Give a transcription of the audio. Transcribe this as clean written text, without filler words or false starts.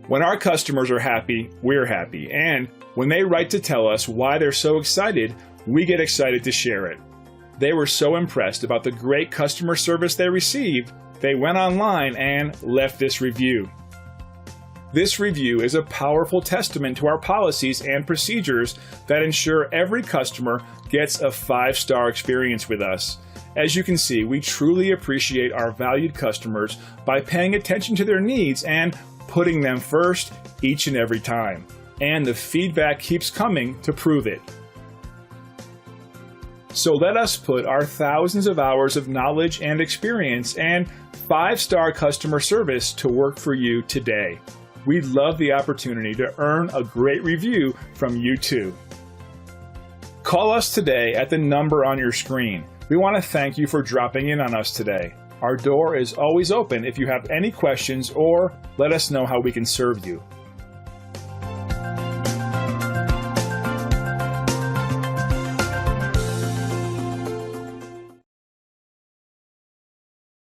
When our customers are happy, we're happy. And when they write to tell us why they're so excited, we get excited to share it. They were so impressed about the great customer service they received, they went online and left this review. This review is a powerful testament to our policies and procedures that ensure every customer gets a 5-star experience with us. As you can see, we truly appreciate our valued customers by paying attention to their needs and putting them first each and every time. And the feedback keeps coming to prove it. So let us put our thousands of hours of knowledge and experience and 5-star customer service to work for you today. We'd love the opportunity to earn a great review from you too. Call us today at the number on your screen. We want to thank you for dropping in on us today. Our door is always open if you have any questions or let us know how we can serve you.